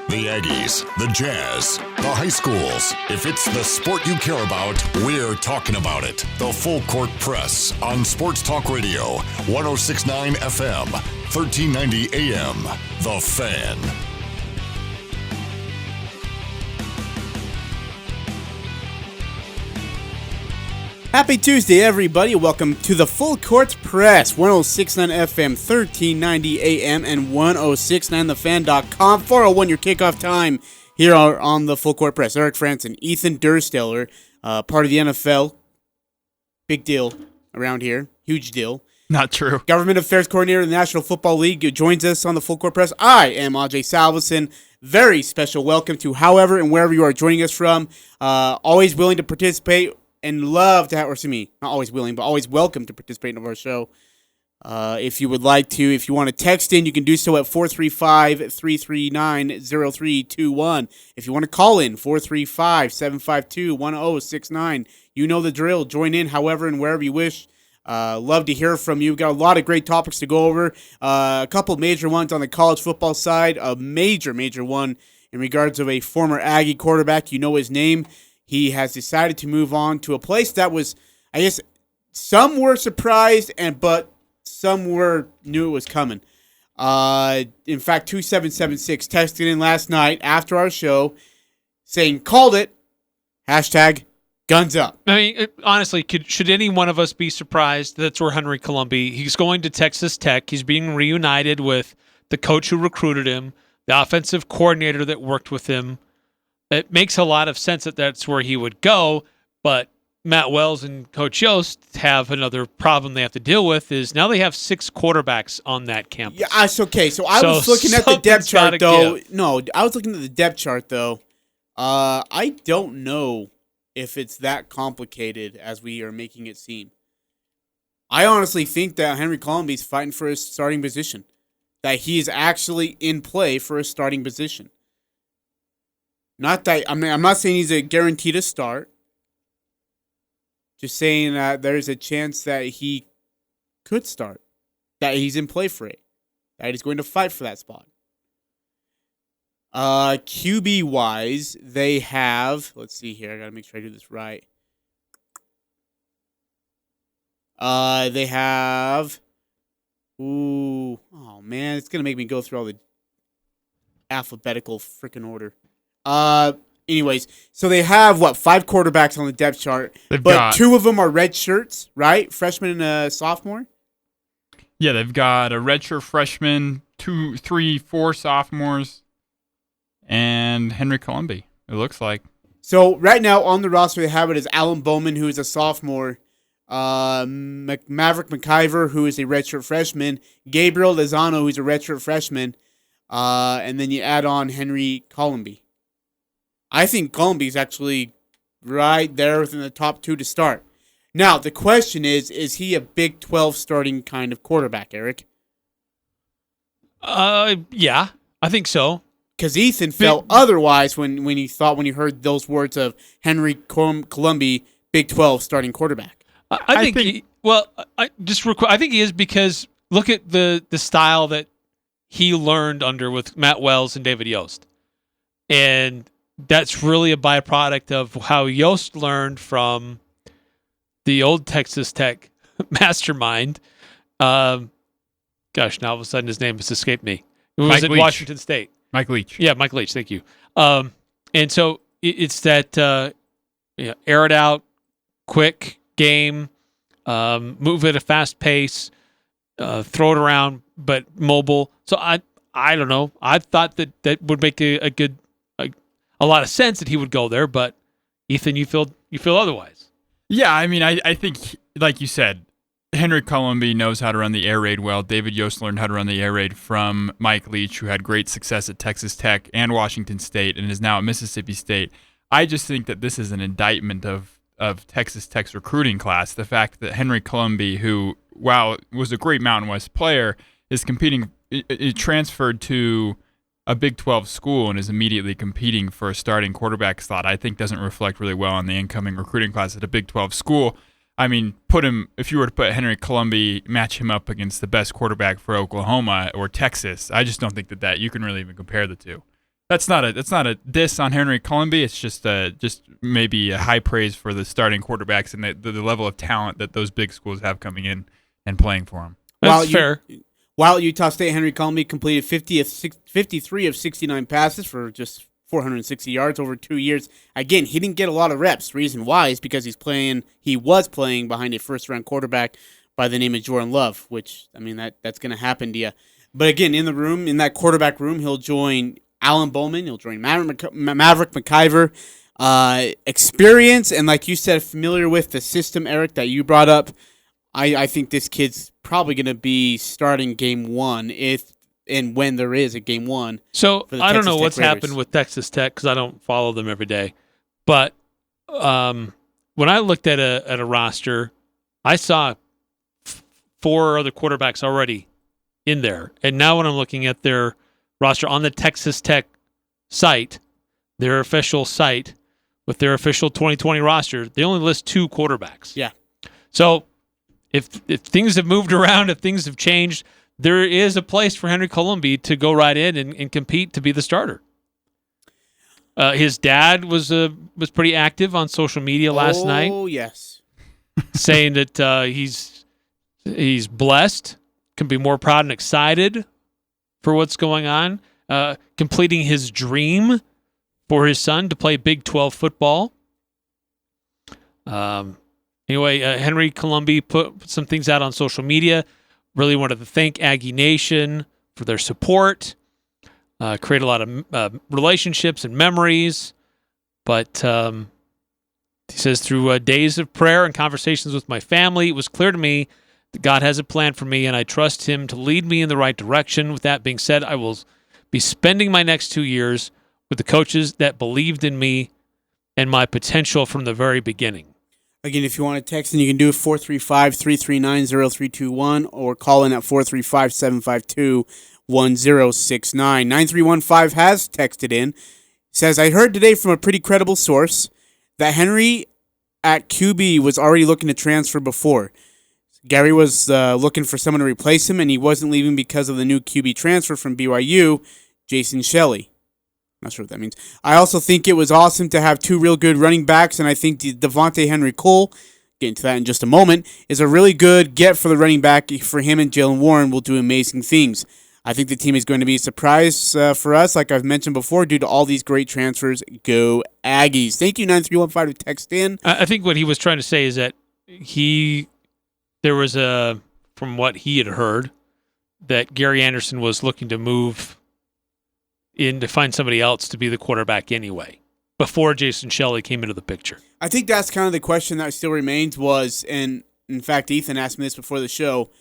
The Aggies, the Jazz, the high schools. If it's the sport you care about, we're talking about it. The Full Court Press on Sports Talk Radio, 106.9 FM, 1390 AM. The Fan. Happy Tuesday, everybody. Welcome to the Full Court Press, 106.9 FM, 1390 AM, and 106.9thefan.com. 4:01 your kickoff time here on the Full Court Press. Eric Frandsen, Ethan Dursteller, part of the NFL. Big deal around here. Huge deal. Not true. Government Affairs Coordinator of the National Football League joins us on the Full Court Press. I am Ajay Salvesen. Very special welcome to however and wherever you are joining us from. Always willing to participate. And love to have, or excuse me, not always willing, but always welcome to participate in our show. If you would like to, if you want to text in, you can do so at 435-339-0321. If you want to call in, 435-752-1069. You know the drill. Join in however and wherever you wish. Love to hear from you. We've got a lot of great topics to go over. A couple major ones on the college football side. A major one in regards of a former Aggie quarterback. You know his name. He has decided to move on to a place that was, I guess, some were surprised, but some knew it was coming. In fact, 2776 texted in last night after our show saying, called it, hashtag guns up. I mean, honestly, should any one of us be surprised? That's where Henry Colombi, he's going to Texas Tech. He's being reunited with the coach who recruited him, the offensive coordinator that worked with him. It makes a lot of sense that that's where he would go, but Matt Wells and Coach Yost have another problem they have to deal with is now they have 6 quarterbacks on that campus. Yeah, it's okay. So I was looking at the depth chart, though. No, I was looking at the depth chart, though. I don't know if it's that complicated as we are making it seem. I honestly think that Henry Colombi is fighting for his starting position, that he is actually in play for a starting position. Not that I'm not saying he's a guarantee to start. Just saying that there's a chance that he could start, that he's in play for it, that he's going to fight for that spot. QB wise, they have. Let's see here. I gotta make sure I do this right. They have. Ooh, oh man, it's gonna make me go through all the alphabetical freaking order. Anyways, so they have, 5 quarterbacks on the depth chart, but 2 of them are red shirts, right? Freshman and a sophomore? Yeah, they've got a redshirt freshman, 2, 3, 4 sophomores, and Henry Colombi, it looks like. So right now on the roster they have it as Alan Bowman, who is a sophomore, Maverick McIver, who is a redshirt freshman, Gabriel Lozano, who's a redshirt freshman, and then you add on Henry Colombi. I think Colombi's actually right there within the top 2 to start. Now, the question is he a Big 12 starting kind of quarterback, Eric? Yeah, I think so. Because Ethan felt otherwise when he heard those words of Henry Colombi, Big 12 starting quarterback. I think he is, because look at the style that he learned under with Matt Wells and David Yost. And that's really a byproduct of how Yost learned from the old Texas Tech mastermind. Now all of a sudden his name has escaped me. It was in Washington State. Mike Leach. Yeah, Mike Leach. Thank you. And so it's that air it out, quick game, move at a fast pace, throw it around, but mobile. So I don't know. I thought that would make a lot of sense that he would go there, but Ethan, you feel otherwise. Yeah, I mean, I think, like you said, Henry Colombi knows how to run the air raid well. David Yost learned how to run the air raid from Mike Leach, who had great success at Texas Tech and Washington State and is now at Mississippi State. I just think that this is an indictment of Texas Tech's recruiting class. The fact that Henry Colombi, who, while was a great Mountain West player, is competing, it transferred to a Big 12 school and is immediately competing for a starting quarterback slot, I think doesn't reflect really well on the incoming recruiting class at a Big 12 school. I mean, if you were to put Henry Colombi, match him up against the best quarterback for Oklahoma or Texas, I just don't think that you can really even compare the two. That's not a diss on Henry Colombi. It's just maybe a high praise for the starting quarterbacks and the level of talent that those big schools have coming in and playing for them. That's fair. While at Utah State, Henry Colombi completed 53 of 69 passes for just 460 yards over 2 years. Again, he didn't get a lot of reps. Reason why is because he was playing behind a first-round quarterback by the name of Jordan Love, which, I mean, that's going to happen to you. But again, in that quarterback room, he'll join Alan Bowman. He'll join Maverick McIver. Experience, and like you said, familiar with the system, Eric, that you brought up. I think this kid's probably going to be starting game one if and when there is a game one. So I don't know what's happened with Texas Tech because I don't follow them every day. But when I looked at a roster, I saw 4 other quarterbacks already in there. And now when I'm looking at their roster on the Texas Tech site, their official site with their official 2020 roster, they only list 2 quarterbacks. Yeah. So if things have moved around, if things have changed, there is a place for Henry Colombi to go right in and compete to be the starter. His dad was pretty active on social media last night. Oh, yes. Saying that he's blessed, can be more proud and excited for what's going on, completing his dream for his son to play Big 12 football. Anyway, Henry Colombi put some things out on social media. Really wanted to thank Aggie Nation for their support. Create a lot of relationships and memories. But he says, through days of prayer and conversations with my family, it was clear to me that God has a plan for me, and I trust him to lead me in the right direction. With that being said, I will be spending my next 2 years with the coaches that believed in me and my potential from the very beginning. Again, if you want to text in, you can do it 435-339-0321 or call in at 435-752-1069. 9315 has texted in. Says, I heard today from a pretty credible source that Henry at QB was already looking to transfer before. Gary was looking for someone to replace him, and he wasn't leaving because of the new QB transfer from BYU, Jason Shelley. Not sure what that means. I also think it was awesome to have 2 real good running backs, and I think Devontae Henry Cole, get into that in just a moment, is a really good get for the running back. For him and Jalen Warren will do amazing things. I think the team is going to be a surprise for us, like I've mentioned before, due to all these great transfers. Go Aggies. Thank you, 9315, to text in. I think what he was trying to say is that there was from what he had heard, that Gary Anderson was looking to move in to find somebody else to be the quarterback anyway, before Jason Shelley came into the picture. I think that's kind of the question that still remains was, and in fact, Ethan asked me this before the show,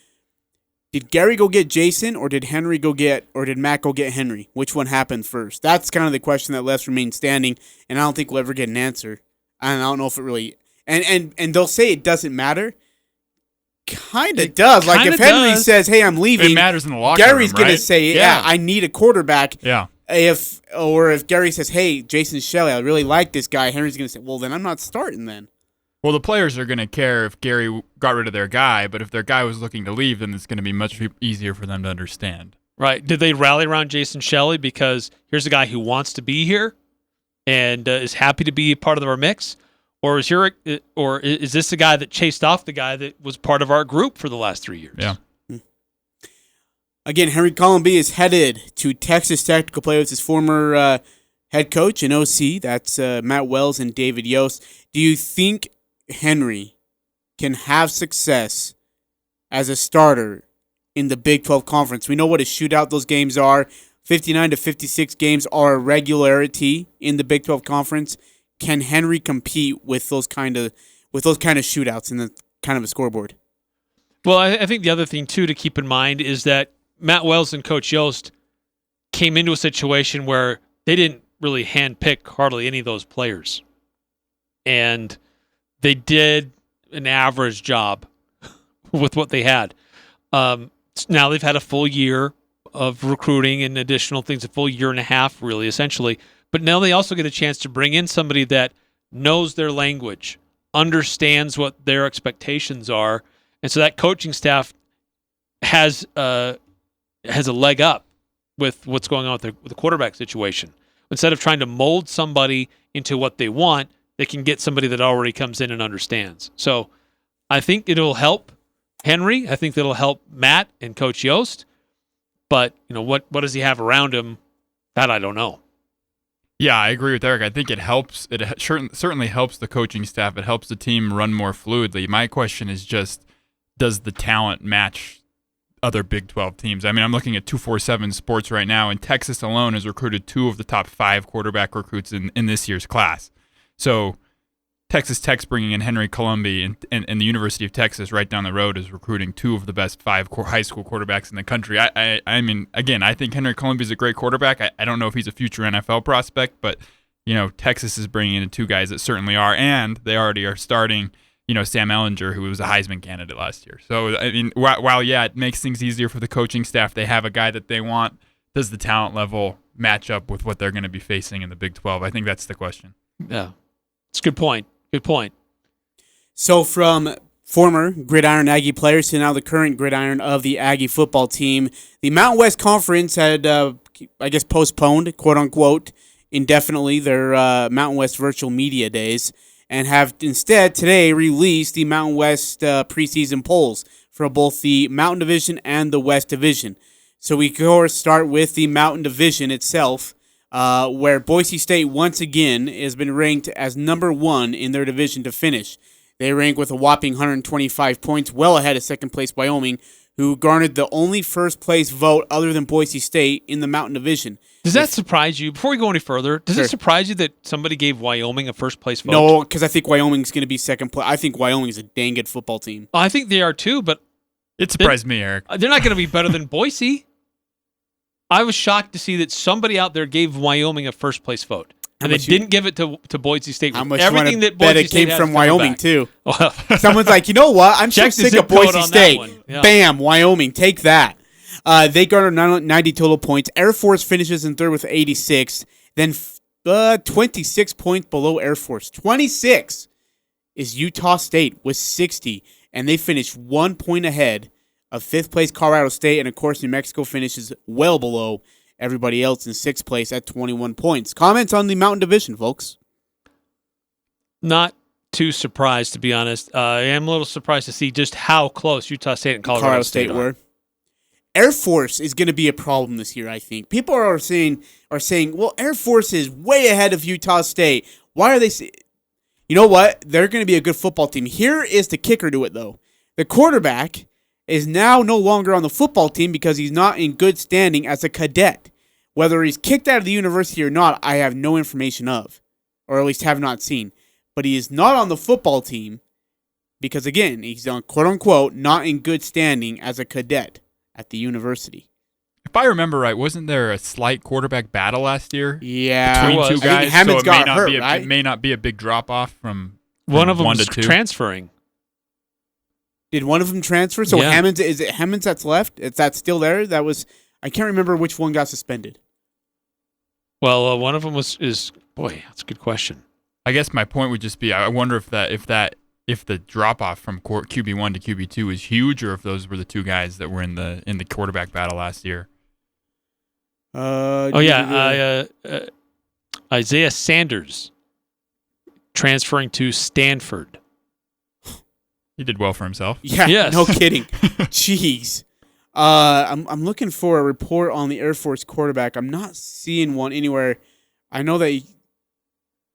did Gary go get Jason, or did Matt go get Henry? Which one happened first? That's kind of the question that left remains standing, and I don't think we'll ever get an answer. And I don't know if it really, and they'll say it doesn't matter. Kind of does. Like if Henry says, hey, I'm leaving, it matters in the locker room, Gary's going to say, yeah, I need a quarterback. Yeah. If Gary says, hey, Jason Shelley, I really like this guy, Henry's going to say, well, then I'm not starting then. Well, the players are going to care if Gary got rid of their guy, but if their guy was looking to leave, then it's going to be much easier for them to understand. Right. Did they rally around Jason Shelley because here's a guy who wants to be here and is happy to be a part of our mix? Or is this the guy that chased off the guy that was part of our group for the last 3 years? Yeah. Again, Henry Colombi is headed to Texas Tech to play with his former head coach and OC. That's Matt Wells and David Yost. Do you think Henry can have success as a starter in the Big 12 Conference? We know what a shootout those games are. 59 to 56 games are a regularity in the Big 12 Conference. Can Henry compete with those kind of shootouts in the kind of a scoreboard? Well, I think the other thing too to keep in mind is that Matt Wells and Coach Yost came into a situation where they didn't really handpick hardly any of those players, and they did an average job with what they had. Now they've had a full year of recruiting and additional things, a full year and a half, really, essentially. But now they also get a chance to bring in somebody that knows their language, understands what their expectations are, and so that coaching staff has a leg up with what's going on with the quarterback situation. instead of trying to mold somebody into what they want, they can get somebody that already comes in and understands. So I think it'll help Henry. I think that'll help Matt and Coach Yost. But, what does he have around him? That I don't know. Yeah, I agree with Eric. I think it helps. It certainly helps the coaching staff. It helps the team run more fluidly. My question is just, does the talent match other Big 12 teams? I mean, I'm looking at 247 Sports right now, and Texas alone has recruited 2 of the top 5 quarterback recruits in this year's class. So Texas Tech's bringing in Henry Colombi, and the University of Texas right down the road is recruiting 2 of the best 5 high school quarterbacks in the country. I mean, again, I think Henry Colombi is a great quarterback. I don't know if he's a future NFL prospect, but, Texas is bringing in 2 guys that certainly are, and they already are starting, Sam Ehlinger, who was a Heisman candidate last year. So, I mean, while it makes things easier for the coaching staff, they have a guy that they want. Does the talent level match up with what they're going to be facing in the Big 12? I think that's the question. Yeah, it's a good point. Good point. So from former Gridiron Aggie players to now the current Gridiron of the Aggie football team, the Mountain West Conference had, postponed, quote-unquote, indefinitely their Mountain West virtual media days, and have instead today released the Mountain West preseason polls for both the Mountain Division and the West Division. So we go start with the Mountain Division itself, where Boise State once again has been ranked as number 1 in their division to finish. They rank with a whopping 125 points, well ahead of second place Wyoming, who garnered the only first place vote other than Boise State in the Mountain Division. Does that surprise you? Before we go any further, does it surprise you that somebody gave Wyoming a first place vote? No, because I think Wyoming's going to be second place. I think Wyoming's a dang good football team. I think they are too, but it surprised me, Eric. They're not going to be better than Boise. I was shocked to see that somebody out there gave Wyoming a first place vote, and they didn't give it to Boise State. How much everything that bet Boise it came State from Wyoming back. too? Well, Someone's like, you know what? I'm so sick of Boise State. Yeah. Bam, Wyoming, take that. They garnered 90 total points. Air Force finishes in third with 86. Then 26 points below Air Force. 26 is Utah State with 60, and they finished 1 point ahead of fifth place Colorado State, and of course New Mexico finishes well below everybody else in sixth place at 21 points. Comments on the Mountain Division, folks? Not too surprised, to be honest. I am a little surprised to see just how close Utah State and Colorado State were. Air Force is going to be a problem this year, I think. People are saying, well, Air Force is way ahead of Utah State. Why are they? You know what? They're going to be a good football team. Here is the kicker to it, though. The quarterback is now no longer on the football team because he's not in good standing as a cadet. Whether he's kicked out of the university or not, I have no information of, or at least have not seen. But he is not on the football team because, again, he's on quote-unquote not in good standing as a cadet at the university. If I remember right, wasn't there a slight quarterback battle last year? Yeah. Between two guys, Hammond's got hurt, right? It may not be a big drop-off from one of them 1 to 2. transferring. Did one of them transfer? So yeah. Is it Hammond's that's left? Is that still there? That was, I can't remember which one got suspended. Well, one of them is boy, that's a good question. I guess my point would just be, I wonder if the drop off from QB1 to QB2 is huge, or if those were the two guys that were in the quarterback battle last year. Isaiah Sanders transferring to Stanford. He did well for himself. Yeah, yes. No kidding. Jeez. I'm looking for a report on the Air Force quarterback. I'm not seeing one anywhere. I know that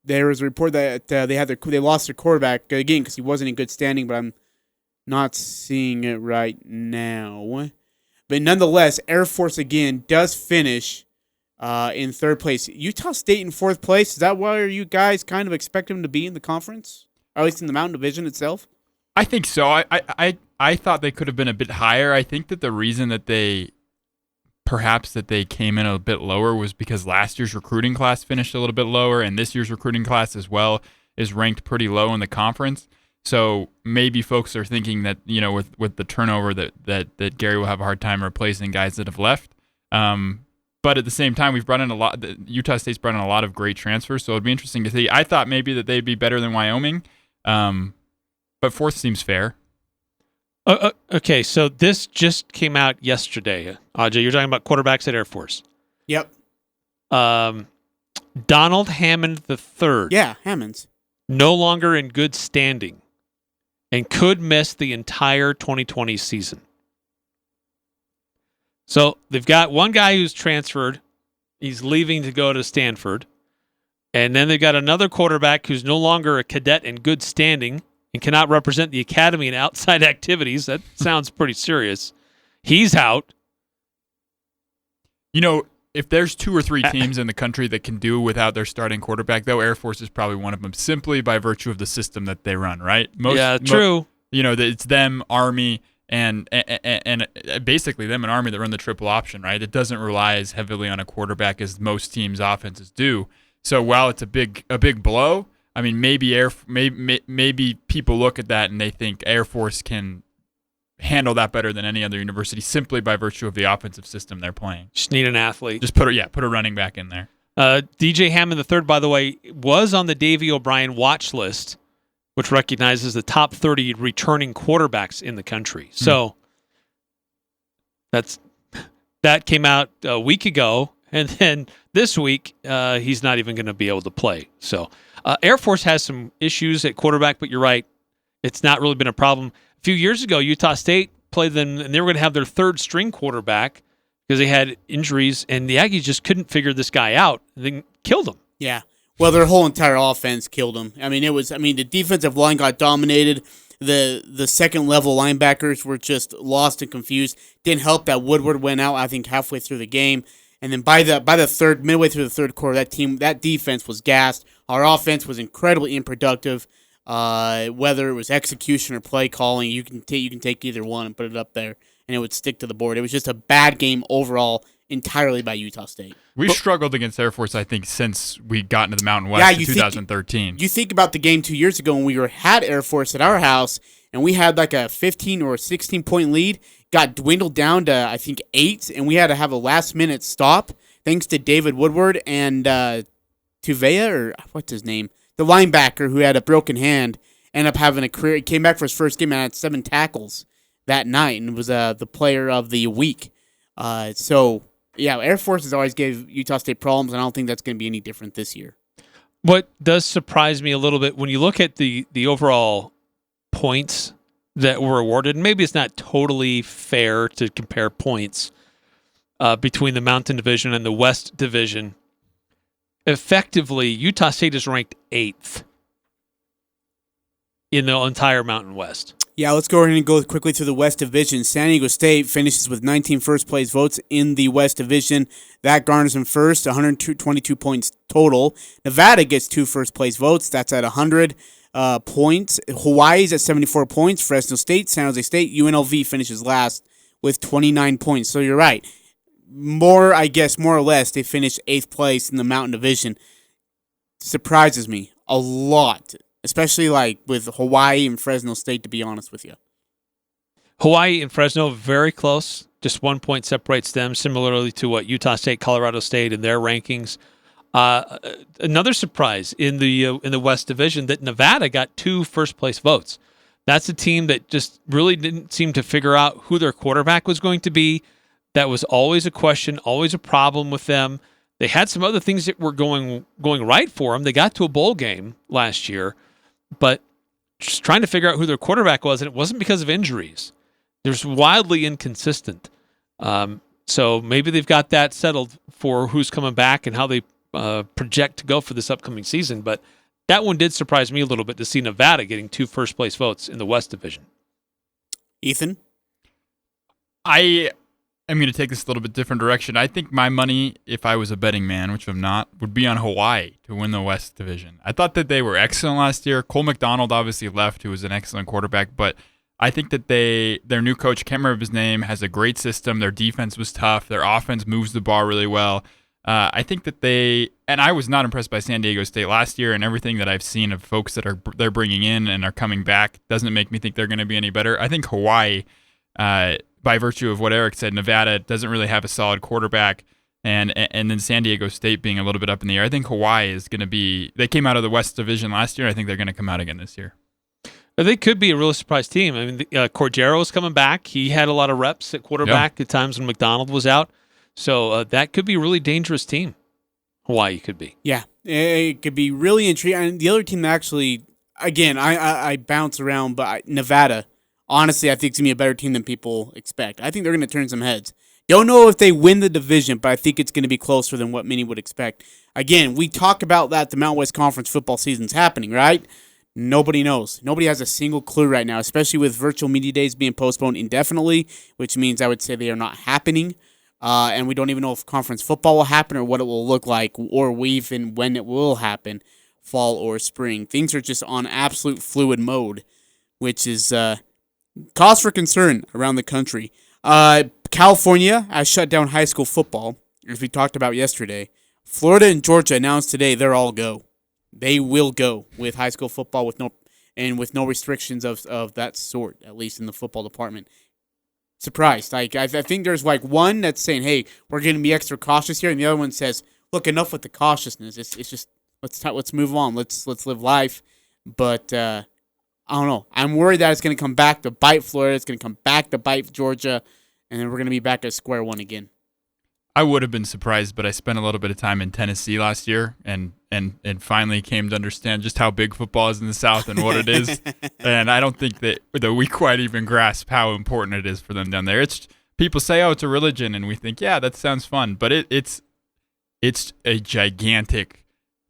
there was a report that they lost their quarterback again because he wasn't in good standing, but I'm not seeing it right now. But nonetheless, Air Force again does finish in third place. Utah State in fourth place. Is that where you guys kind of expect them to be in the conference, or at least in the Mountain Division itself? I think so. I thought they could have been a bit higher. I think that the reason that they came in a bit lower was because last year's recruiting class finished a little bit lower, and this year's recruiting class as well is ranked pretty low in the conference. So maybe folks are thinking that, with the turnover that Gary will have a hard time replacing guys that have left. But at the same time, we've brought in Utah State's brought in a lot of great transfers, so it'd be interesting to see. I thought maybe that they'd be better than Wyoming, but fourth seems fair. Okay, so this just came out yesterday. Ajay, you're talking about quarterbacks at Air Force. Yep. Donald Hammond III. Yeah, Hammonds. No longer in good standing and could miss the entire 2020 season. So they've got one guy who's transferred. He's leaving to go to Stanford. And then they've got another quarterback who's no longer a cadet in good standing and cannot represent the academy in outside activities. That sounds pretty serious. He's out. You know, if there's 2 or 3 teams in the country that can do without their starting quarterback, though, Air Force is probably one of them, simply by virtue of the system that they run, right? True. It's them, Army, and basically them and Army that run the triple option, right? It doesn't rely as heavily on a quarterback as most teams' offenses do. So while it's a big blow, I mean, maybe people look at that and they think Air Force can handle that better than any other university simply by virtue of the offensive system they're playing. Just need an athlete. Just put a running back in there. DJ Hammond III, by the way, was on the Davey O'Brien watch list, which recognizes the top 30 returning quarterbacks in the country. So that came out a week ago. And then this week, he's not even going to be able to play. So Air Force has some issues at quarterback, but you're right. It's not really been a problem. A few years ago, Utah State played them, and they were going to have their third-string quarterback because they had injuries, and the Aggies just couldn't figure this guy out. And they killed him. Yeah. Well, their whole entire offense killed him. I mean, the defensive line got dominated. The second-level linebackers were just lost and confused. Didn't help that Woodward went out, I think, halfway through the game. And then midway through the third quarter, that defense was gassed. Our offense was incredibly unproductive. Whether it was execution or play calling, you can take either one and put it up there, and it would stick to the board. It was just a bad game overall, entirely by Utah State. We've struggled against Air Force, I think, since we got into the Mountain West in 2013. You think about the game 2 years ago when we had Air Force at our house, and we had like a 15 or 16-point lead. Got dwindled down to, I think, 8, and we had to have a last-minute stop thanks to David Woodward and Tuvea, or what's his name? The linebacker who had a broken hand, ended up having a career. He came back for his first game and had 7 tackles that night and was the player of the week. So, yeah, Air Force has always gave Utah State problems, and I don't think that's going to be any different this year. What does surprise me a little bit, when you look at the overall points that were awarded, and maybe it's not totally fair to compare points between the Mountain Division and the West Division. Effectively, Utah State is ranked 8th in the entire Mountain West. Yeah, let's go ahead and go quickly through the West Division. San Diego State finishes with 19 first-place votes in the West Division. That garners them first, 122 points total. Nevada gets 2 first-place votes. That's at 100 points. Hawaii's at 74 points. Fresno State, San Jose State, UNLV finishes last with 29 points. So you're right. More or less, they finished 8th place in the Mountain Division. Surprises me a lot, especially like with Hawaii and Fresno State, to be honest with you. Hawaii and Fresno, very close. Just 1 point separates them, similarly to what Utah State, Colorado State in their rankings. Another surprise in the West Division, that Nevada got 2 first-place votes. That's a team that just really didn't seem to figure out who their quarterback was going to be. That was always a question, always a problem with them. They had some other things that were going right for them. They got to a bowl game last year, but just trying to figure out who their quarterback was, and it wasn't because of injuries. They're wildly inconsistent. So maybe they've got that settled for who's coming back and how they project to go for this upcoming season. But that one did surprise me a little bit, to see Nevada getting 2 first-place votes in the West Division. Ethan? I'm going to take this a little bit different direction. I think my money, if I was a betting man, which I'm not, would be on Hawaii to win the West Division. I thought that they were excellent last year. Cole McDonald obviously left, who was an excellent quarterback, but I think that their new coach, can't remember his name, has a great system. Their defense was tough. Their offense moves the ball really well. I think that and I was not impressed by San Diego State last year, and everything that I've seen of folks that they're bringing in and are coming back doesn't make me think they're going to be any better. I think Hawaii, by virtue of what Eric said, Nevada doesn't really have a solid quarterback, and then San Diego State being a little bit up in the air. I think Hawaii is going to be – they came out of the West Division last year. I think they're going to come out again this year. They could be a really surprise team. I mean, Cordero's coming back. He had a lot of reps at quarterback at times when McDonald was out. So that could be a really dangerous team. Hawaii could be. Yeah, it could be really intriguing. And the other team actually, again, I bounce around, but Nevada, honestly, I think it's going to be a better team than people expect. I think they're going to turn some heads. Don't know if they win the division, but I think it's going to be closer than what many would expect. Again, we talk about that the Mountain West Conference football season's happening, right? Nobody knows. Nobody has a single clue right now, especially with virtual media days being postponed indefinitely, which means I would say they are not happening. And we don't even know if conference football will happen or what it will look like or even when it will happen, fall or spring. Things are just on absolute fluid mode, which is cause for concern around the country. California has shut down high school football, as we talked about yesterday. Florida and Georgia announced today they're all go. They will go with high school football with no restrictions of that sort, at least in the football department. Surprised. I think there's like one that's saying, hey, we're going to be extra cautious here, and the other one says, look, enough with the cautiousness. It's just let's move on. Let's live life. But I don't know. I'm worried that it's going to come back to bite Florida. It's going to come back to bite Georgia, and then we're going to be back at square one again. I would have been surprised, but I spent a little bit of time in Tennessee last year and finally came to understand just how big football is in the South and what it is. And I don't think that we quite even grasp how important it is for them down there. It's people say, oh, it's a religion, and we think, yeah, that sounds fun. But it's a gigantic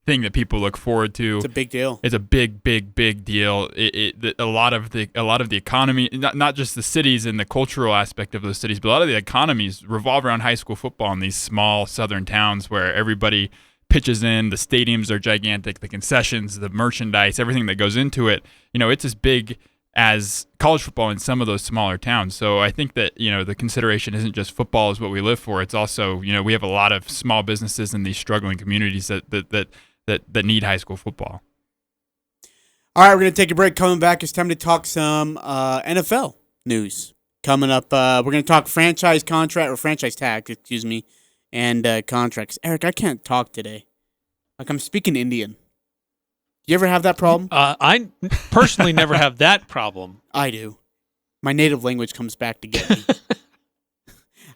thing that people look forward to. It's a big deal. It's a big deal. A lot of the economy, not just the cities and the cultural aspect of those cities, but a lot of the economies revolve around high school football in these small southern towns where everybody pitches in. The stadiums are gigantic, the concessions, the merchandise, everything that goes into it. It's as big as college football in some of those smaller towns. So I think that, the consideration isn't just football is what we live for. It's also, we have a lot of small businesses in these struggling communities that need high school football. All right, we're going to take a break. Coming back, it's time to talk some NFL news. Coming up, we're going to talk franchise tag, and contracts. Eric, I can't talk today. Like I'm speaking Indian. You ever have that problem? I personally never have that problem. I do. My native language comes back to get me.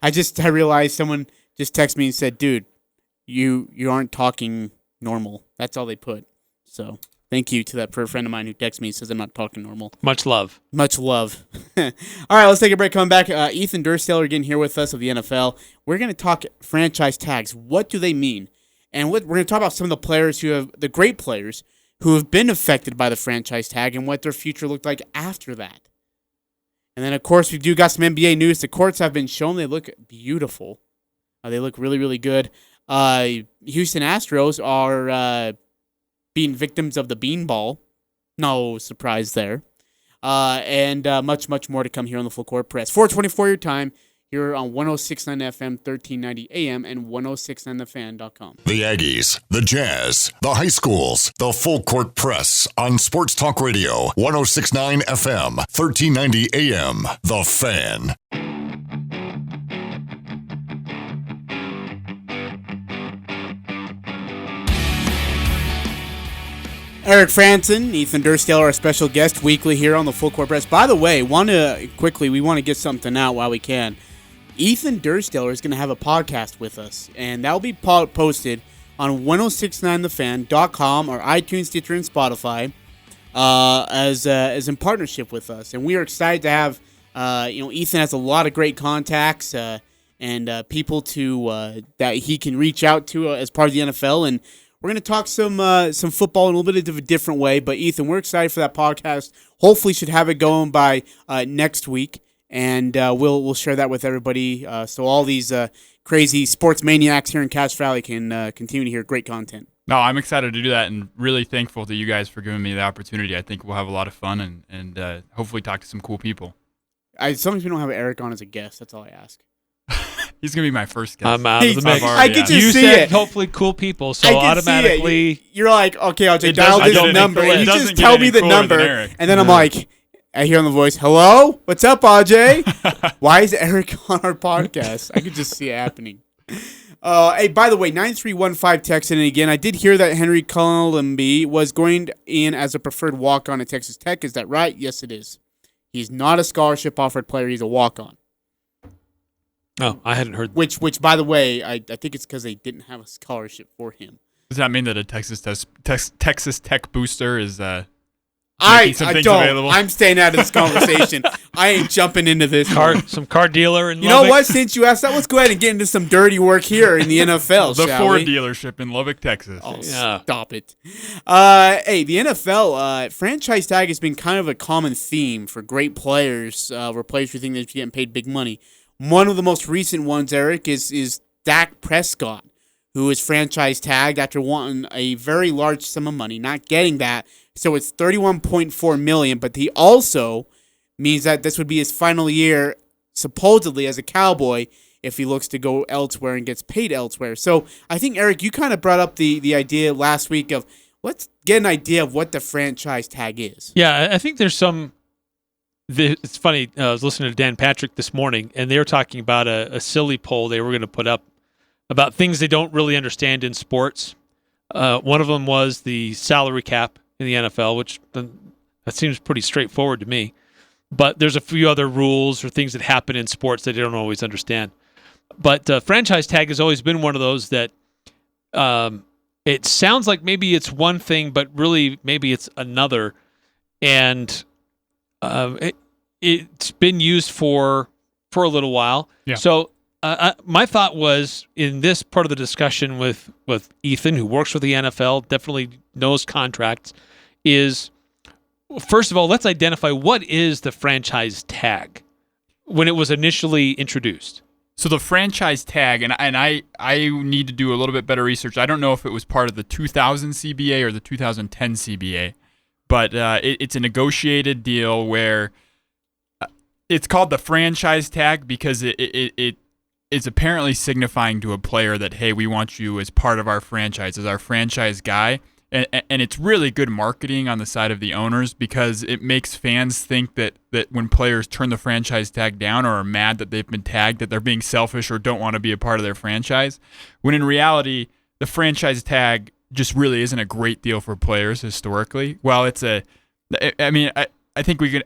I realized someone just texted me and said, dude, you aren't talking normal. That's all they put. So thank you to that friend of mine who texts me and says I'm not talking normal. Much love. Much love. All right, let's take a break. Coming back, Ethan Durstaler again here with us of the NFL. We're going to talk franchise tags. What do they mean? And we're going to talk about some of the players the great players who have been affected by the franchise tag and what their future looked like after that. And then, of course, we do got some NBA news. The courts have been shown. They look beautiful. They look really, really good. Houston Astros are being victims of the beanball. No surprise there. And much, much more to come here on the Full Court Press. 424 your time here on 106.9 FM, 1390 AM, and 106.9thefan.com. The Aggies, the Jazz, the high schools, the Full Court Press on Sports Talk Radio, 106.9 FM, 1390 AM. The Fan. Eric Frandsen, Ethan Durstaler, our special guest weekly here on the Full Court Press. By the way, we want to get something out while we can. Ethan Durstaler is going to have a podcast with us, and that will be posted on 1069thefan.com or iTunes, Stitcher, and Spotify as in partnership with us. And we are excited to have, Ethan has a lot of great contacts and people that he can reach out to as part of the NFL, and we're going to talk some football in a little bit of a different way. But Ethan, we're excited for that podcast. Hopefully, should have it going by next week, and we'll share that with everybody. So all these crazy sports maniacs here in Cache Valley can continue to hear great content. No, I'm excited to do that, and really thankful to you guys for giving me the opportunity. I think we'll have a lot of fun and hopefully talk to some cool people. Sometimes we don't have Eric on as a guest. That's all I ask. He's going to be my first guest. I'm out of the mix. I get to you see said it. Hopefully cool people, so automatically. You're like, okay, I'll just dial this number. And you just tell me the number, and then I'm like, I hear on the voice, hello? What's up, Ajay? Why is Eric on our podcast? I could just see it happening. Hey, by the way, 9315 texted in again. I did hear that Henry Colombi was going in as a preferred walk-on at Texas Tech. Is that right? Yes, it is. He's not a scholarship-offered player. He's a walk-on. Oh, I hadn't heard. Which, by the way, I think it's because they didn't have a scholarship for him. Does that mean that a Texas Tech booster is I don't. Available? I'm staying out of this conversation. I ain't jumping into this. Some car dealer in You Lubbock. know what? Since you asked that, let's go ahead and get into some dirty work here in the NFL, The shall Ford we? dealership in Lubbock, Texas. Oh, stop it. Hey, the NFL franchise tag has been kind of a common theme for great players, where players who think they're getting paid big money. One of the most recent ones, Eric, is Dak Prescott, who is franchise tagged after wanting a very large sum of money, not getting that. So it's $31.4 million, but he also means that this would be his final year, supposedly, as a Cowboy if he looks to go elsewhere and gets paid elsewhere. So I think, Eric, you kind of brought up the idea last week of let's get an idea of what the franchise tag is. Yeah, I think there's some... It's funny, I was listening to Dan Patrick this morning, and they were talking about a silly poll they were going to put up about things they don't really understand in sports. One of them was the salary cap in the NFL, which that seems pretty straightforward to me. But there's a few other rules or things that happen in sports that they don't always understand. But franchise tag has always been one of those that it sounds like maybe it's one thing, but really maybe it's another. And it's been used for a little while. Yeah. So my thought was, in this part of the discussion with Ethan, who works for the NFL, definitely knows contracts, is first of all, let's identify what is the franchise tag when it was initially introduced. So the franchise tag, and I need to do a little bit better research. I don't know if it was part of the 2000 CBA or the 2010 CBA, but it's a negotiated deal where it's called the franchise tag because it's apparently signifying to a player that, hey, we want you as part of our franchise, as our franchise guy. And it's really good marketing on the side of the owners because it makes fans think that when players turn the franchise tag down or are mad that they've been tagged, that they're being selfish or don't want to be a part of their franchise. When in reality, the franchise tag just really isn't a great deal for players historically. Well, I think we could...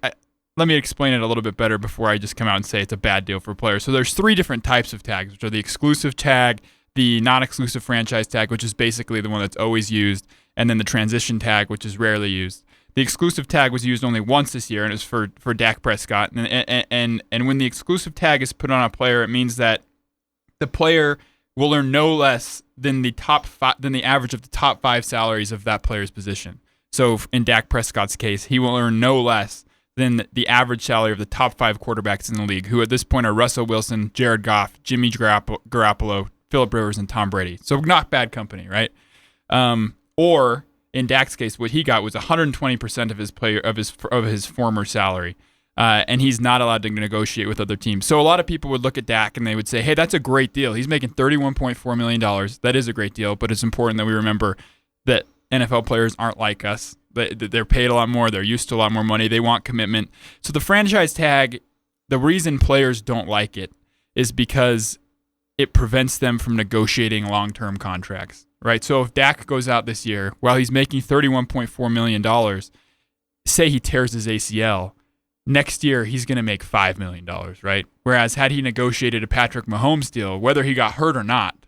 Let me explain it a little bit better before I just come out and say it's a bad deal for players. So there's three different types of tags, which are the exclusive tag, the non-exclusive franchise tag, which is basically the one that's always used, and then the transition tag, which is rarely used. The exclusive tag was used only once this year, and it's for Dak Prescott. And when the exclusive tag is put on a player, it means that the player will earn no less than the average of the top 5 salaries of that player's position. So in Dak Prescott's case, he will earn no less than the average salary of the top 5 quarterbacks in the league, who at this point are Russell Wilson, Jared Goff, Jimmy Garoppolo, Phillip Rivers, and Tom Brady. So not bad company, right? Or in Dak's case, what he got was 120% of his former salary, and he's not allowed to negotiate with other teams. So a lot of people would look at Dak and they would say, "Hey, that's a great deal. He's making $31.4 million. That is a great deal." But it's important that we remember that NFL players aren't like us. They're paid a lot more. They're used to a lot more money. They want commitment. So the franchise tag, the reason players don't like it is because it prevents them from negotiating long-term contracts, right? So if Dak goes out this year, while he's making $31.4 million, say he tears his ACL, next year he's going to make $5 million, right? Whereas had he negotiated a Patrick Mahomes deal, whether he got hurt or not,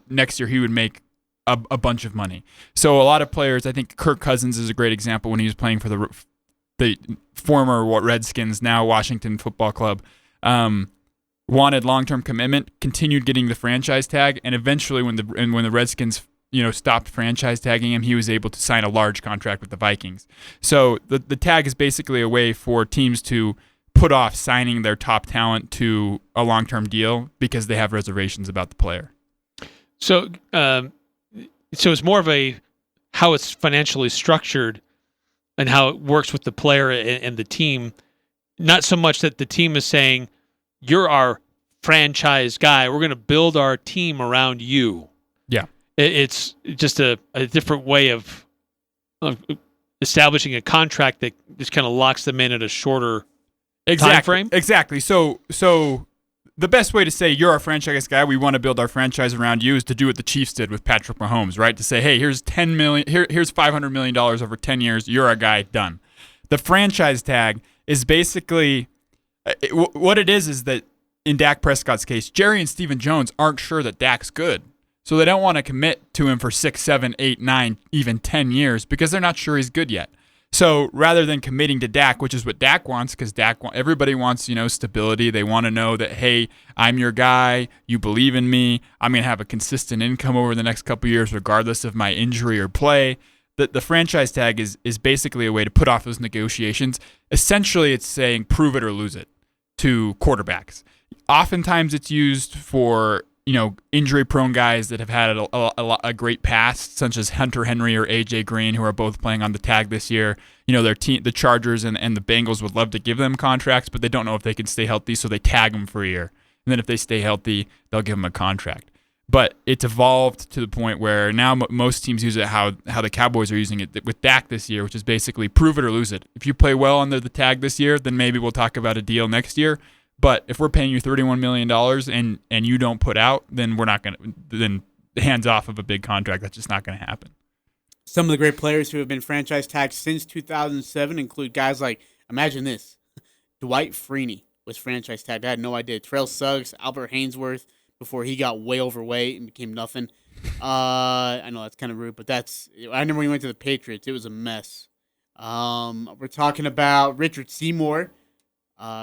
next year he would make a bunch of money. So a lot of players, I think Kirk Cousins is a great example when he was playing for the former Redskins, now Washington Football Club, wanted long-term commitment, continued getting the franchise tag, and eventually when the Redskins stopped franchise tagging him, he was able to sign a large contract with the Vikings. So the tag is basically a way for teams to put off signing their top talent to a long-term deal because they have reservations about the player. So it's more of how it's financially structured and how it works with the player and the team. Not so much that the team is saying, "You're our franchise guy. We're going to build our team around you." Yeah. It's just a different way of establishing a contract that just kind of locks them in at a shorter time frame. Exactly. So the best way to say you're our franchise guy, we want to build our franchise around you, is to do what the Chiefs did with Patrick Mahomes, right? To say, hey, here's $10 million, here's $500 million over 10 years. You're our guy. Done. The franchise tag is basically what it is that in Dak Prescott's case, Jerry and Stephen Jones aren't sure that Dak's good. So they don't want to commit to him for 6, 7, 8, 9, even 10 years because they're not sure he's good yet. So rather than committing to Dak, which is what Dak wants, because everybody wants, stability. They want to know that, hey, I'm your guy. You believe in me. I'm going to have a consistent income over the next couple of years, regardless of my injury or play. The franchise tag is basically a way to put off those negotiations. Essentially, it's saying prove it or lose it to quarterbacks. Oftentimes, it's used for injury-prone guys that have had a great past, such as Hunter Henry or Ajay Green, who are both playing on the tag this year. Their team, the Chargers and the Bengals would love to give them contracts, but they don't know if they can stay healthy, so they tag them for a year. And then if they stay healthy, they'll give them a contract. But it's evolved to the point where now most teams use it how the Cowboys are using it with Dak this year, which is basically prove it or lose it. If you play well under the tag this year, then maybe we'll talk about a deal next year. But if we're paying you $31 million and you don't put out, then we're not going to, then hands off of a big contract. That's just not going to happen. Some of the great players who have been franchise tagged since 2007 include guys like, imagine this, Dwight Freeney was franchise tagged. I had no idea. Terrell Suggs, Albert Hainsworth, before he got way overweight and became nothing. I know that's kind of rude, but I remember when he went to the Patriots. It was a mess. We're talking about Richard Seymour,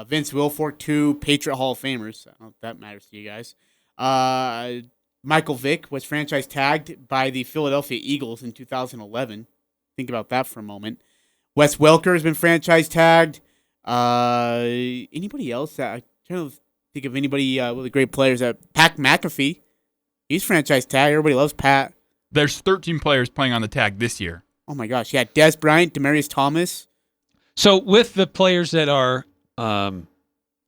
Vince Wilfork, 2 Patriot Hall of Famers. I don't know if that matters to you guys. Michael Vick was franchise tagged by the Philadelphia Eagles in 2011. Think about that for a moment. Wes Welker has been franchise tagged. Anybody else? I'm trying to think of anybody with the great players. Pat McAfee, he's franchise tagged. Everybody loves Pat. There's 13 players playing on the tag this year. Oh my gosh! Yeah, Des Bryant, Demaryius Thomas. So with the players that are, I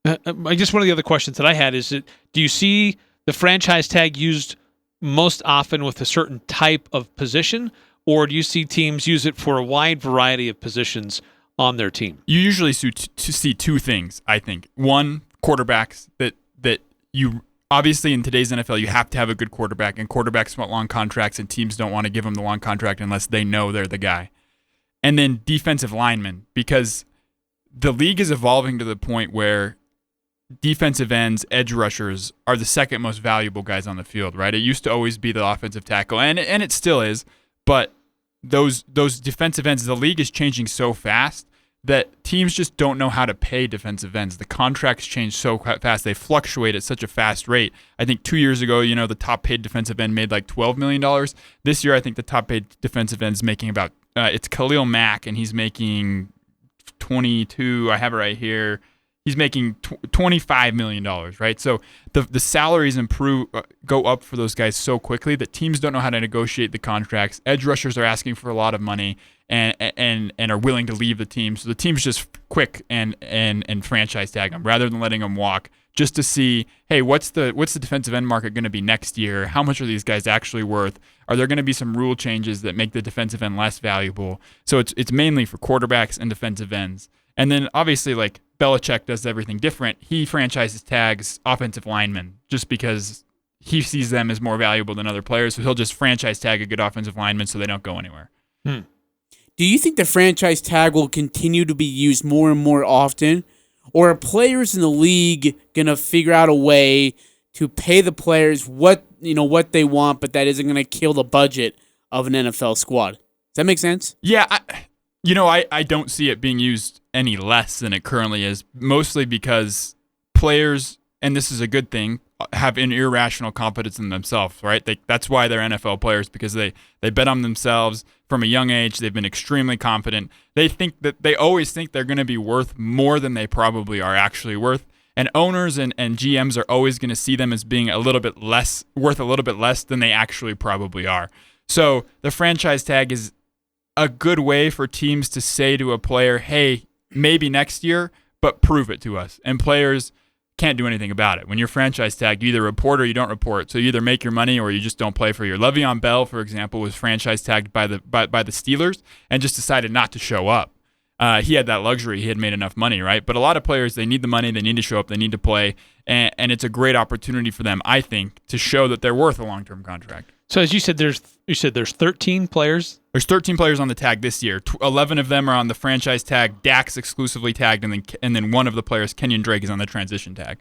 guess one of the other questions that I had is that do you see the franchise tag used most often with a certain type of position, or do you see teams use it for a wide variety of positions on their team? You usually see 2 things, I think. One, quarterbacks that you obviously in today's NFL you have to have a good quarterback, and quarterbacks want long contracts, and teams don't want to give them the long contract unless they know they're the guy. And then defensive linemen, because the league is evolving to the point where defensive ends, edge rushers are the second most valuable guys on the field, right? It used to always be the offensive tackle, and it still is, but those defensive ends, the league is changing so fast that teams just don't know how to pay defensive ends. The contracts change so fast. They fluctuate at such a fast rate. I think 2 years ago, the top paid defensive end made like $12 million. This year, I think the top paid defensive end is making about, it's Khalil Mack, and he's making 22. I have it right here. He's making $25 million, right? So the salaries go up for those guys so quickly that teams don't know how to negotiate the contracts. Edge rushers are asking for a lot of money and are willing to leave the team. So the team's just quick and franchise tag them rather than letting them walk, just to see, hey, what's the defensive end market going to be next year? How much are these guys actually worth? Are there going to be some rule changes that make the defensive end less valuable? So it's mainly for quarterbacks and defensive ends. And then obviously, like, Belichick does everything different. He franchises tags offensive linemen just because he sees them as more valuable than other players. So he'll just franchise tag a good offensive lineman so they don't go anywhere. Do you think the franchise tag will continue to be used more and more often? Or are players in the league going to figure out a way to pay the players what they want, but that isn't going to kill the budget of an NFL squad? Does that make sense? Yeah, I don't see it being used any less than it currently is, mostly because players, and this is a good thing, have an irrational confidence in themselves, right? That's why they're NFL players, because they bet on themselves from a young age. They've been extremely confident. They always think they're going to be worth more than they probably are actually worth. And owners and GMs are always going to see them as being worth a little bit less than they actually probably are. So the franchise tag is a good way for teams to say to a player, hey, maybe next year, but prove it to us. And players can't do anything about it. When you're franchise tagged, you either report or you don't report. So you either make your money or you just don't play for a year. Le'Veon Bell, for example, was franchise tagged by the Steelers and just decided not to show up. He had that luxury. He had made enough money, right? But a lot of players, they need the money, they need to show up, they need to play, and it's a great opportunity for them, I think, to show that they're worth a long-term contract. So as you said, there's 13 players? There's 13 players on the tag this year. 11 of them are on the franchise tag. Dak's exclusively tagged, and then one of the players, Kenyon Drake, is on the transition tag.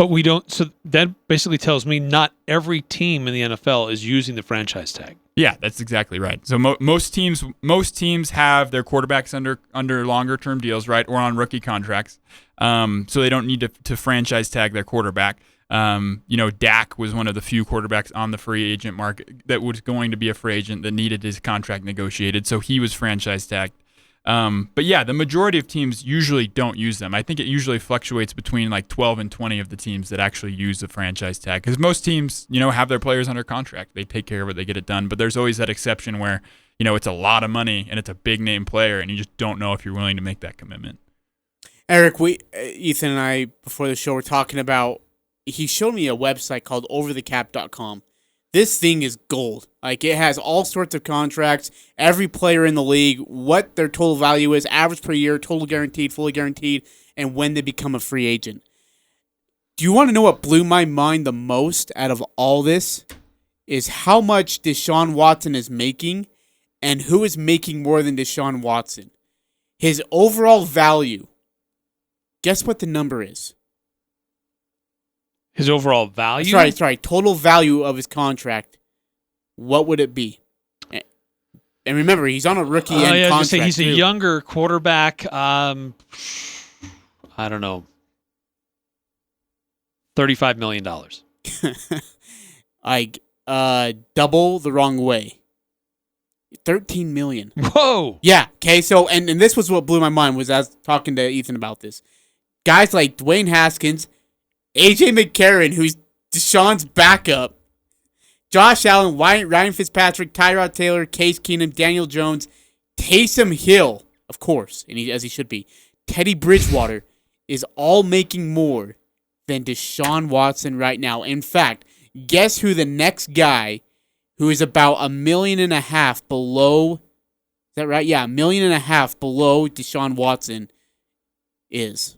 But we don't. So that basically tells me not every team in the NFL is using the franchise tag. Yeah, that's exactly right. So most teams have their quarterbacks under longer term deals, right, or on rookie contracts. So they don't need to franchise tag their quarterback. Dak was one of the few quarterbacks on the free agent market that was going to be a free agent that needed his contract negotiated, so he was franchise tagged. But yeah, the majority of teams usually don't use them. I think it usually fluctuates between like 12 and 20 of the teams that actually use the franchise tag, because most teams, have their players under contract. They take care of it, they get it done. But there's always that exception where, it's a lot of money and it's a big name player and you just don't know if you're willing to make that commitment. Eric, Ethan and I, before the show, were talking about, he showed me a website called overthecap.com. This thing is gold. Like, it has all sorts of contracts, every player in the league, what their total value is, average per year, total guaranteed, fully guaranteed, and when they become a free agent. Do you want to know what blew my mind the most out of all this? Is how much Deshaun Watson is making and who is making more than Deshaun Watson. His overall value. Guess what the number is? His overall value? That's right. Total value of his contract. What would it be? And remember, he's on a rookie end contract. He's a younger quarterback. I don't know. $35 million. Double the wrong way. $13 million. Whoa. Yeah. Okay. So, and this was what blew my mind was I was talking to Ethan about this. Guys like Dwayne Haskins, Ajay McCarron, who's Deshaun's backup, Josh Allen, Ryan Fitzpatrick, Tyrod Taylor, Case Keenum, Daniel Jones, Taysom Hill, of course, and as he should be, Teddy Bridgewater is all making more than Deshaun Watson right now. In fact, guess who the next guy who is about $1.5 million below, is that right? Yeah, $1.5 million below Deshaun Watson is.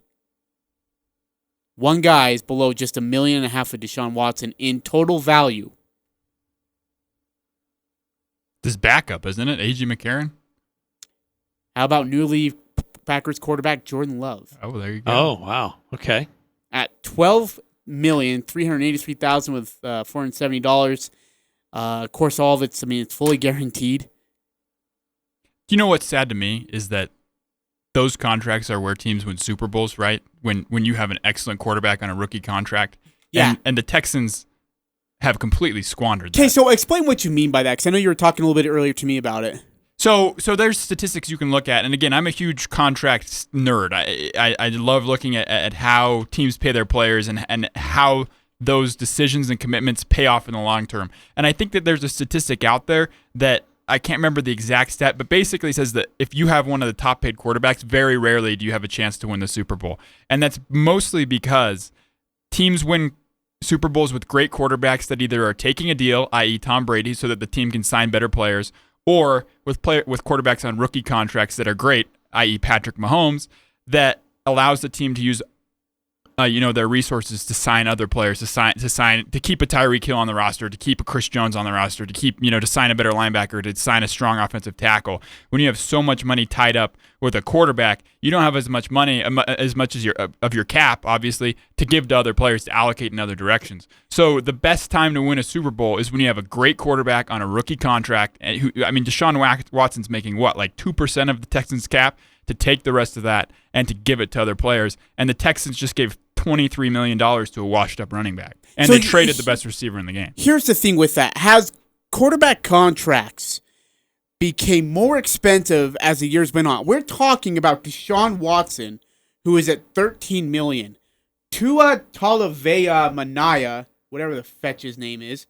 One guy is below just $1.5 million of Deshaun Watson in total value. This backup, isn't it? A.J. McCarron? How about newly Packers quarterback Jordan Love? Oh, there you go. Oh, wow. Okay. At $12,383,000 with $470. Of course, all of it's fully guaranteed. Do you know what's sad to me is that those contracts are where teams win Super Bowls, right? When you have an excellent quarterback on a rookie contract. Yeah. And the Texans have completely squandered that. Okay, so explain what you mean by that, because I know you were talking a little bit earlier to me about it. So there's statistics you can look at, and again, I'm a huge contract nerd. I love looking at how teams pay their players and how those decisions and commitments pay off in the long term. And I think that there's a statistic out there that I can't remember the exact stat, but basically says that if you have one of the top paid quarterbacks, very rarely do you have a chance to win the Super Bowl. And that's mostly because teams win Super Bowls with great quarterbacks that either are taking a deal, i.e. Tom Brady, so that the team can sign better players, or with quarterbacks on rookie contracts that are great, i.e. Patrick Mahomes, that allows the team to use their resources to sign other players, to keep a Tyreek Hill on the roster, to keep a Chris Jones on the roster, to sign a better linebacker, to sign a strong offensive tackle. When you have so much money tied up with a quarterback, you don't have as much money, as much as your cap, obviously, to give to other players to allocate in other directions. So the best time to win a Super Bowl is when you have a great quarterback on a rookie contract. Deshaun Watson's making what, like 2% of the Texans' cap, to take the rest of that and to give it to other players. And the Texans just gave $23 million to a washed-up running back. And they traded the best receiver in the game. Here's the thing with that. Has quarterback contracts became more expensive as the years went on? We're talking about Deshaun Watson, who is at $13 million. Tua Tagovailoa, whatever the fetch his name is,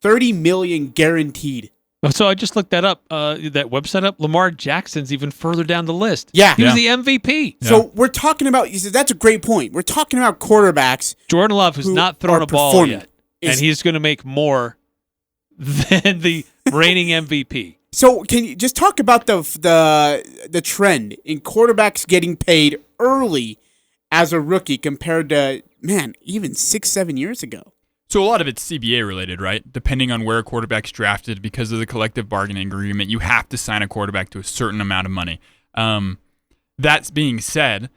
$30 million guaranteed. So I just looked that up, that website up. Lamar Jackson's even further down the list. Yeah. He was the MVP. Yeah. So we're talking about, that's a great point. We're talking about quarterbacks. Jordan Love has not thrown a ball yet, and he's going to make more than the reigning MVP. So can you just talk about the trend in quarterbacks getting paid early as a rookie compared to, even 6-7 years ago? So a lot of it's CBA related, right? Depending on where a quarterback's drafted, because of the collective bargaining agreement, you have to sign a quarterback to a certain amount of money. That's being said,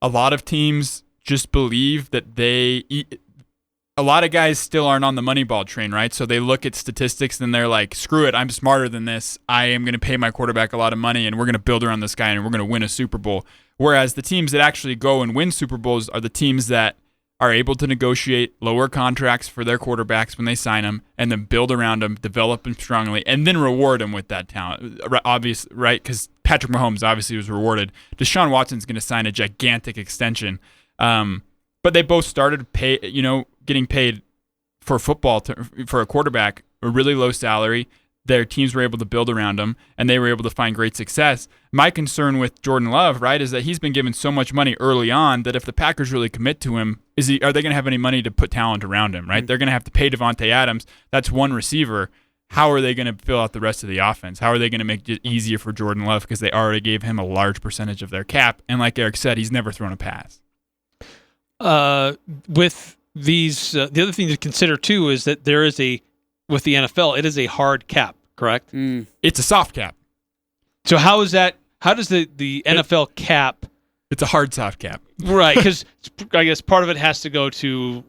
a lot of teams just believe that a lot of guys still aren't on the Moneyball train, right? So they look at statistics and they're like, screw it, I'm smarter than this. I am going to pay my quarterback a lot of money and we're going to build around this guy and we're going to win a Super Bowl. Whereas the teams that actually go and win Super Bowls are the teams that are able to negotiate lower contracts for their quarterbacks when they sign them and then build around them, develop them strongly, and then reward them with that talent. Obvious, right? Because Patrick Mahomes obviously was rewarded. Deshaun Watson's going to sign a gigantic extension. But they both started getting paid for football for a quarterback, a really low salary. Their teams were able to build around him, and they were able to find great success. My concern with Jordan Love, right, is that he's been given so much money early on that if the Packers really commit to him, are they going to have any money to put talent around him, right? Mm-hmm. They're going to have to pay Devontae Adams. That's one receiver. How are they going to fill out the rest of the offense? How are they going to make it easier for Jordan Love because they already gave him a large percentage of their cap? And like Eric said, he's never thrown a pass. With these, the other thing to consider too is that there is with the NFL, it is a hard cap, correct? It's a soft cap. So how is that? How does the NFL cap? It's a hard soft cap, right? Because I guess part of it has to go to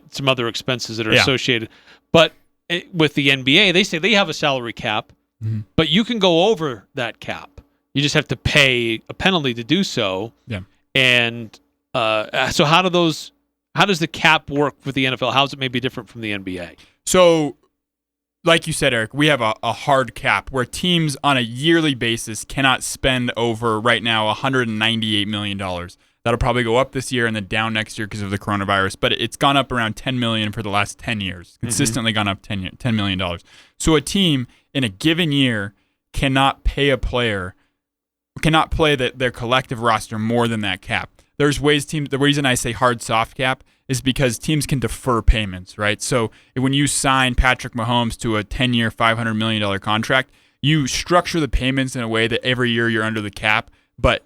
some other expenses that are associated. But with the NBA, they say they have a salary cap, but you can go over that cap. You just have to pay a penalty to do so. Yeah. And so how does the cap work with the NFL? How is it maybe different from the NBA? So, like you said, Eric, we have a hard cap where teams on a yearly basis cannot spend over, right now, $198 million. That'll probably go up this year and then down next year because of the coronavirus. But it's gone up around $10 million for the last 10 years. Consistently gone up $10 million. So a team in a given year cannot pay a player, cannot play their collective roster more than that cap. There's ways the reason I say hard soft cap is because teams can defer payments, right? So when you sign Patrick Mahomes to a 10-year, $500 million contract, you structure the payments in a way that every year you're under the cap, but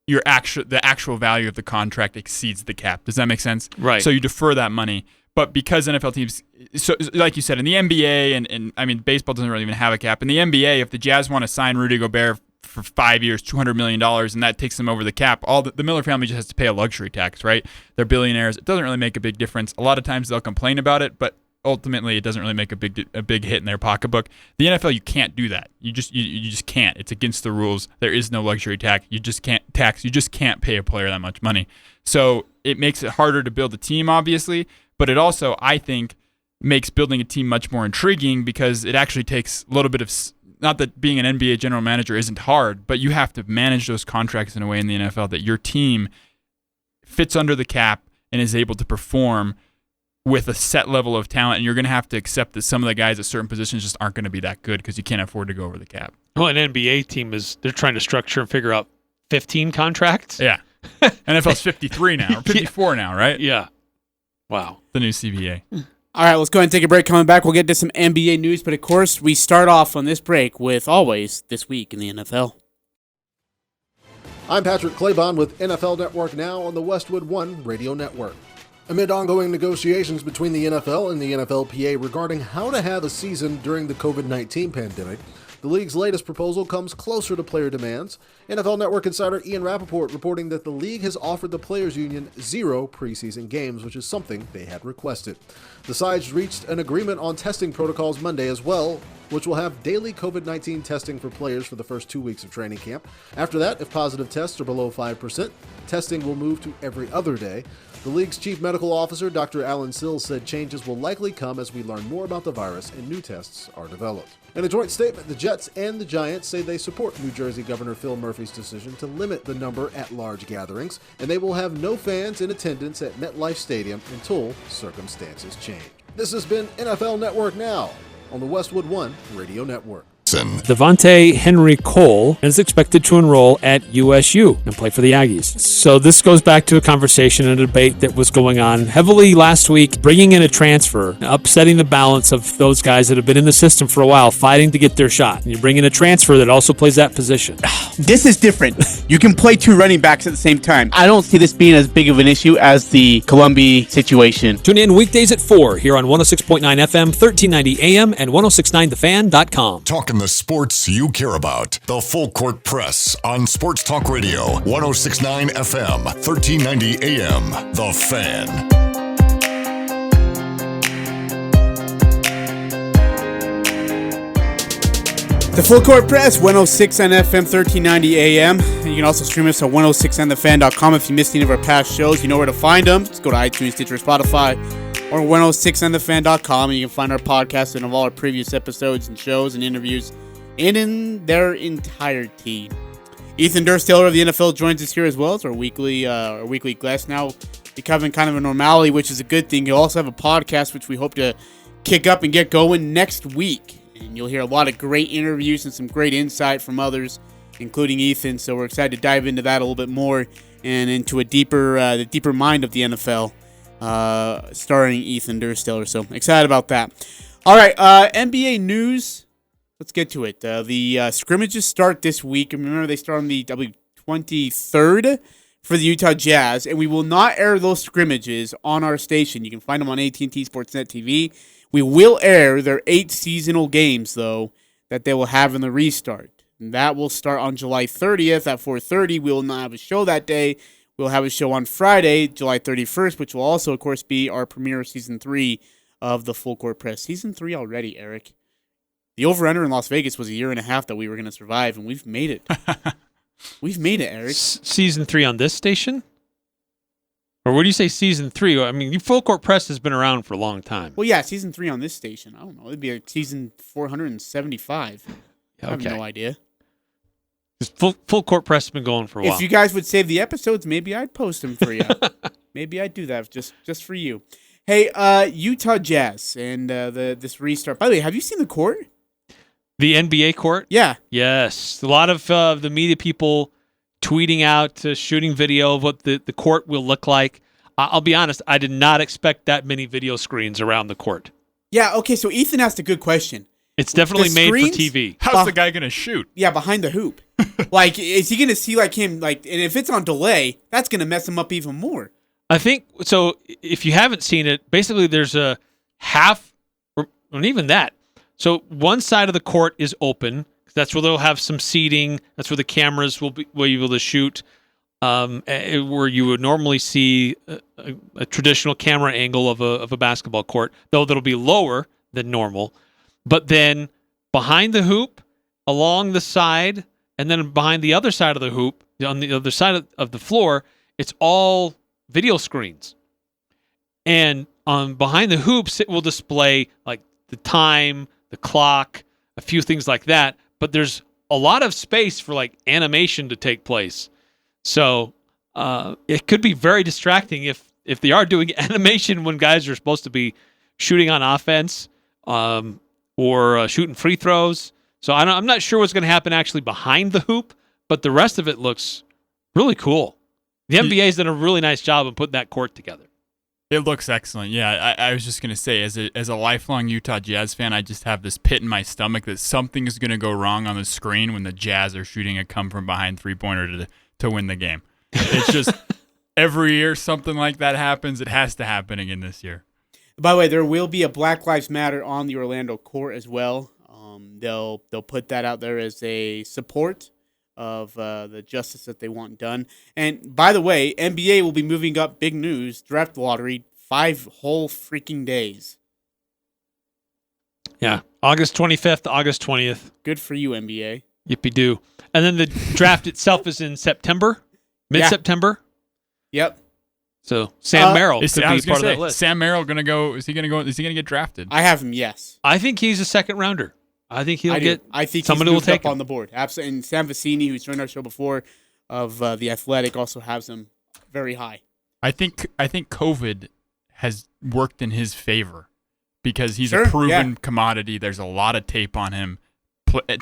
the actual value of the contract exceeds the cap. Does that make sense? Right. So you defer that money. But because NFL teams, so like you said, in the NBA, and I mean, baseball doesn't really even have a cap. In the NBA, if the Jazz want to sign Rudy Gobert for 5 years, $200 million, and that takes them over the cap, the Miller family just has to pay a luxury tax, right? They're billionaires. It doesn't really make a big difference. A lot of times they'll complain about it, but ultimately it doesn't really make a big hit in their pocketbook. The NFL, you can't do that. You just can't. It's against the rules. There is no luxury tax. You just can't tax. You just can't pay a player that much money. So it makes it harder to build a team, obviously, but it also, I think, makes building a team much more intriguing because it actually takes a little bit of, not that being an NBA general manager isn't hard, but you have to manage those contracts in a way in the NFL that your team fits under the cap and is able to perform with a set level of talent, and you're going to have to accept that some of the guys at certain positions just aren't going to be that good because you can't afford to go over the cap. Well, an NBA team they're trying to structure and figure out 15 contracts? Yeah. NFL's 53 now, or 54 now, right? Yeah. Wow. The new CBA. All right, let's go ahead and take a break. Coming back, we'll get to some NBA news, but of course, we start off on this break with always This Week in the NFL. I'm Patrick Claybon with NFL Network Now on the Westwood One Radio Network. Amid ongoing negotiations between the NFL and the NFLPA regarding how to have a season during the COVID-19 pandemic, the league's latest proposal comes closer to player demands. NFL Network insider Ian Rappaport reporting that the league has offered the players' union 0 preseason games, which is something they had requested. The sides reached an agreement on testing protocols Monday as well, which will have daily COVID-19 testing for players for the first 2 weeks of training camp. After that, if positive tests are below 5%, testing will move to every other day. The league's chief medical officer, Dr. Alan Sills, said changes will likely come as we learn more about the virus and new tests are developed. In a joint statement, the Jets and the Giants say they support New Jersey Governor Phil Murphy's decision to limit the number at large gatherings, and they will have no fans in attendance at MetLife Stadium until circumstances change. This has been NFL Network Now on the Westwood One Radio Network. Devontae Henry Cole is expected to enroll at USU and play for the Aggies. So this goes back to a conversation and a debate that was going on heavily last week, bringing in a transfer, upsetting the balance of those guys that have been in the system for a while, fighting to get their shot. And you bring in a transfer that also plays that position. This is different. You can play two running backs at the same time. I don't see this being as big of an issue as the Colombi situation. Tune in weekdays at 4 here on 106.9 FM, 1390 AM, and 1069thefan.com. Talking the sports you care about. The Full Court Press on Sports Talk Radio, 1069 FM, 1390 AM. The Fan. The Full Court Press, 106 on FM, 1390 AM. You can also stream us at 106onthefan.com. If you missed any of our past shows, you know where to find them. Just go to iTunes, Stitcher, Spotify, or 106onthefan.com, and you can find our podcast and all our previous episodes and shows and interviews in their entirety. Ethan Durstaler of the NFL joins us here as well as our weekly guest now, becoming kind of a normality, which is a good thing. You'll also have a podcast, which we hope to kick up and get going next week. And you'll hear a lot of great interviews and some great insight from others, including Ethan. So we're excited to dive into that a little bit more and into the deeper mind of the NFL, starring Ethan Durstaler. So excited about that. All right, NBA news. Let's get to it. The scrimmages start this week. Remember, they start on the 23rd for the Utah Jazz, and we will not air those scrimmages on our station. You can find them on AT&T Sportsnet TV. We will air their 8 seasonal games, though, that they will have in the restart. And that will start on July 30th at 4:30. We will not have a show that day. We'll have a show on Friday, July 31st, which will also, of course, be our premiere of Season 3 of the Full Court Press. Season 3 already, Eric. The over-under in Las Vegas was a year and a half that we were going to survive, and we've made it. We've made it, Eric. Season 3 on this station? Or what do you say Season 3? I mean, Full Court Press has been around for a long time. Well, yeah, Season 3 on this station. I don't know. It'd be like Season 475. I have no idea. Full Court Press has been going for a while. If you guys would save the episodes, maybe I'd post them for you. Maybe I'd do that just for you. Hey, Utah Jazz and this restart. By the way, have you seen the court? The NBA court? Yeah. Yes. A lot of the media people tweeting out, shooting video of what the court will look like. I'll be honest, I did not expect that many video screens around the court. Yeah, okay, so Ethan asked a good question. It's definitely made for TV. How's the guy going to shoot? Yeah, behind the hoop. Like, is he going to see like him, like, and if it's on delay, that's going to mess him up even more. I think, so if you haven't seen it, basically there's a half, or not even that. So one side of the court is open. That's where they'll have some seating. That's where the cameras will be able to shoot, where you would normally see a traditional camera angle of a basketball court, though that'll be lower than normal. But then behind the hoop, along the side, and then behind the other side of the hoop, on the other side of the floor, it's all video screens. And behind the hoops, it will display like the time, the clock, a few things like that. But there's a lot of space for like animation to take place. So it could be very distracting if they are doing animation when guys are supposed to be shooting on offense or shooting free throws. So I'm not sure what's going to happen actually behind the hoop, but the rest of it looks really cool. The NBA's done a really nice job of putting that court together. It looks excellent. Yeah, I was just going to say, as a lifelong Utah Jazz fan, I just have this pit in my stomach that something is going to go wrong on the screen when the Jazz are shooting a come-from-behind three-pointer to win the game. It's just every year something like that happens. It has to happen again this year. By the way, there will be a Black Lives Matter on the Orlando court as well. They'll put that out there as a support of the justice that they want done. And by the way, NBA will be moving up, big news, draft lottery, 5 whole freaking days. Yeah, August 25th to August 20th. Good for you, NBA. Yippee-doo. And then the draft itself is in September, mid-September. Yep. So Sam Merrill could be part of that list. Sam Merrill going to go? Is he going to go? Is he going to get drafted? I have him. Yes. I think he's a second rounder. I think he'll get. I think somebody will take up on the board. Absolutely. And Sam Vecini, who's joined our show before, of the Athletic, also has him very high. I think COVID has worked in his favor because he's a proven commodity. There's a lot of tape on him.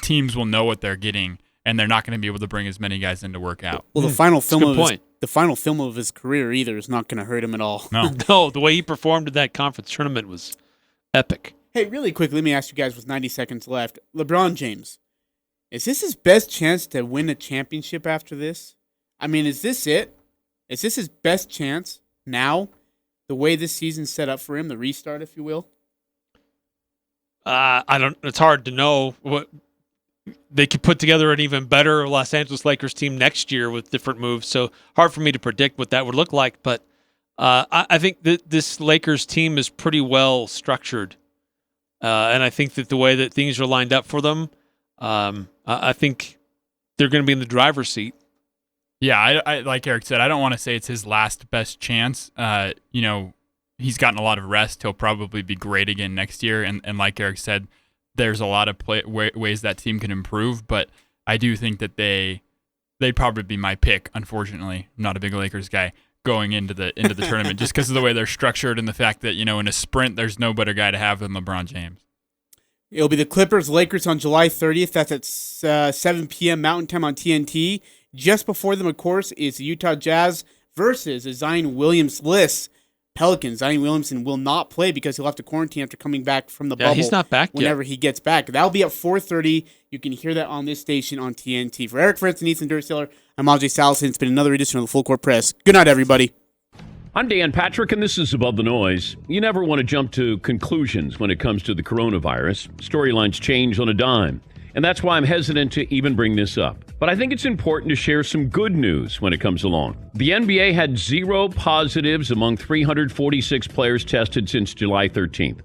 Teams will know what they're getting, and they're not going to be able to bring as many guys in to work out. Well, the final film of his career either is not going to hurt him at all. No, the way he performed in that conference tournament was epic. Hey, really quick, let me ask you guys with 90 seconds left. LeBron James, Is this his best chance to win a championship after this? I mean, is this it? Is this his best chance now? The way this season's set up for him, the restart, if you will? I don't. It's hard to know. What they could put together an even better Los Angeles Lakers team next year with different moves. So hard for me to predict what that would look like. But I think that this Lakers team is pretty well structured, and I think that the way that things are lined up for them, I think they're going to be in the driver's seat. Yeah, I like Eric said, I don't want to say it's his last best chance. He's gotten a lot of rest. He'll probably be great again next year. And like Eric said, there's a lot of ways that team can improve. But I do think that they'd probably be my pick. Unfortunately, I'm not a big Lakers guy going into the tournament just because of the way they're structured and the fact that in a sprint there's no better guy to have than LeBron James. It'll be the Clippers-Lakers on July 30th. That's at 7 p.m. Mountain Time on TNT. Just before them, of course, is the Utah Jazz versus a Zion Williams-less Pelicans. Zion Williamson will not play because he'll have to quarantine after coming back from the bubble. He's not back whenever yet. he gets back. That'll be at 4:30. You can hear that on this station on TNT. For Eric Frandsen, Ethan Dursteller, I'm Ajay Salvesen. It's been another edition of the Full Court Press. Good night, everybody. I'm Dan Patrick, and this is Above the Noise. You never want to jump to conclusions when it comes to the coronavirus. Storylines change on a dime, and that's why I'm hesitant to even bring this up. But I think it's important to share some good news when it comes along. The NBA had 0 positives among 346 players tested since July 13th.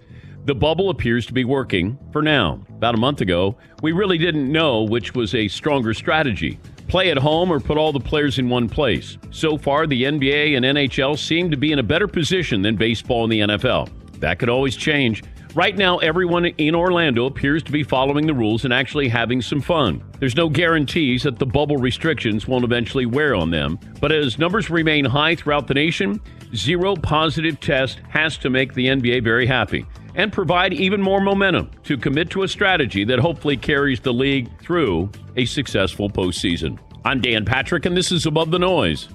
The bubble appears to be working for now. About a month ago, we really didn't know which was a stronger strategy. Play at home or put all the players in one place. So far, the NBA and NHL seem to be in a better position than baseball and the NFL. That could always change. Right now, everyone in Orlando appears to be following the rules and actually having some fun. There's no guarantees that the bubble restrictions won't eventually wear on them. But as numbers remain high throughout the nation, 0 positive test has to make the NBA very happy and provide even more momentum to commit to a strategy that hopefully carries the league through a successful postseason. I'm Dan Patrick, and this is Above the Noise.